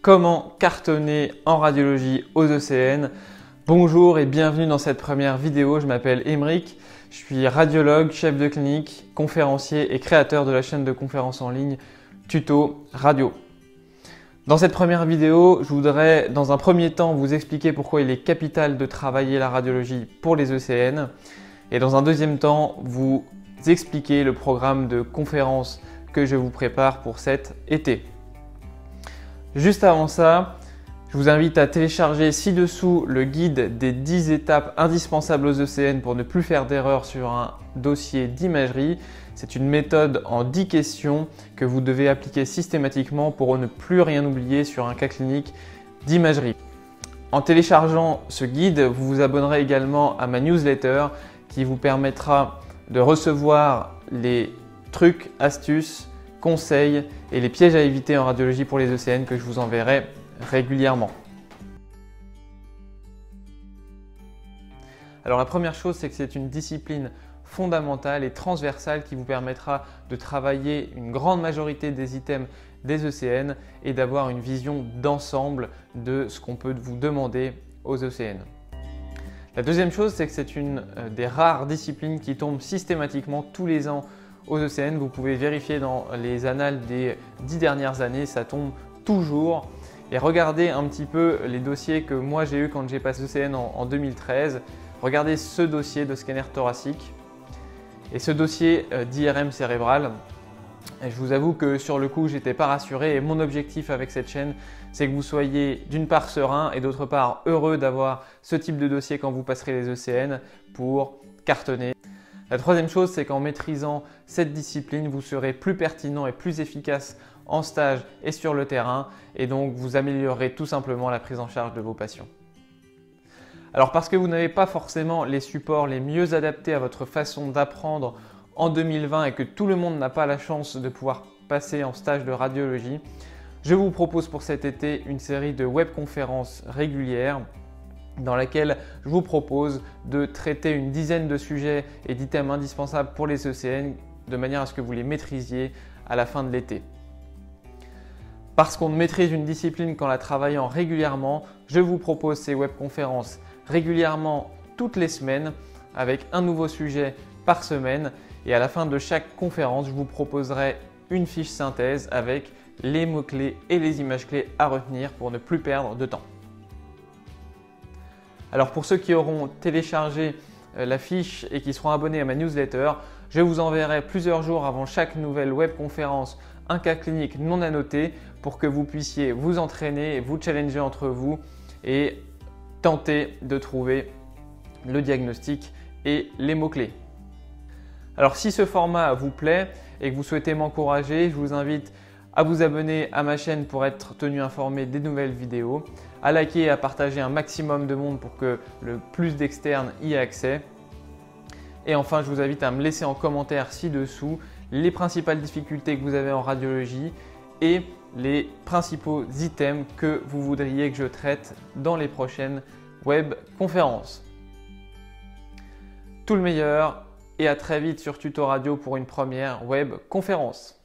Comment cartonner en radiologie aux ECN? Bonjour et bienvenue dans cette première vidéo. Je m'appelle Émeric, je suis radiologue, chef de clinique, conférencier et créateur de la chaîne de conférences en ligne Tuto Radio. Dans cette première vidéo, je voudrais dans un premier temps vous expliquer pourquoi il est capital de travailler la radiologie pour les ECN et dans un deuxième temps vous expliquer le programme de conférences que je vous prépare pour cet été. Juste avant ça, je vous invite à télécharger ci-dessous le guide des 10 étapes indispensables aux ECN pour ne plus faire d'erreurs sur un dossier d'imagerie. C'est une méthode en 10 questions que vous devez appliquer systématiquement pour ne plus rien oublier sur un cas clinique d'imagerie. En téléchargeant ce guide, vous vous abonnerez également à ma newsletter qui vous permettra de recevoir les trucs, astuces, conseils et les pièges à éviter en radiologie pour les ECN que je vous enverrai régulièrement. Alors la première chose, c'est que c'est une discipline fondamentale et transversale qui vous permettra de travailler une grande majorité des items des ECN et d'avoir une vision d'ensemble de ce qu'on peut vous demander aux ECN. La deuxième chose, c'est que c'est une des rares disciplines qui tombe systématiquement tous les ans aux ECN. Vous pouvez vérifier dans les annales des 10 dernières années, ça tombe toujours. Et regardez un petit peu les dossiers que moi j'ai eu quand j'ai passé ECN en 2013. Regardez ce dossier de scanner thoracique et ce dossier d'IRM cérébral. Et je vous avoue que sur le coup, j'étais pas rassuré et mon objectif avec cette chaîne, c'est que vous soyez d'une part serein et d'autre part heureux d'avoir ce type de dossier quand vous passerez les ECN pour cartonner. La troisième chose, c'est qu'en maîtrisant cette discipline, vous serez plus pertinent et plus efficace en stage et sur le terrain et donc vous améliorerez tout simplement la prise en charge de vos patients. Alors parce que vous n'avez pas forcément les supports les mieux adaptés à votre façon d'apprendre en 2020 et que tout le monde n'a pas la chance de pouvoir passer en stage de radiologie, je vous propose pour cet été une série de webconférences régulières dans laquelle je vous propose de traiter une dizaine de sujets et d'items indispensables pour les ECN de manière à ce que vous les maîtrisiez à la fin de l'été. Parce qu'on maîtrise une discipline qu'en la travaillant régulièrement, je vous propose ces webconférences régulièrement toutes les semaines avec un nouveau sujet par semaine et à la fin de chaque conférence, je vous proposerai une fiche synthèse avec les mots-clés et les images clés à retenir pour ne plus perdre de temps. Alors pour ceux qui auront téléchargé la fiche et qui seront abonnés à ma newsletter, je vous enverrai plusieurs jours avant chaque nouvelle webconférence un cas clinique non annoté pour que vous puissiez vous entraîner, vous challenger entre vous et tenter de trouver le diagnostic et les mots-clés. Alors si ce format vous plaît et que vous souhaitez m'encourager, je vous invite à vous abonner à ma chaîne pour être tenu informé des nouvelles vidéos, à liker et à partager un maximum de monde pour que le plus d'externes y aient accès. Et enfin, je vous invite à me laisser en commentaire ci-dessous les principales difficultés que vous avez en radiologie et les principaux items que vous voudriez que je traite dans les prochaines web conférences. Tout le meilleur et à très vite sur Tuto Radio pour une première web conférence.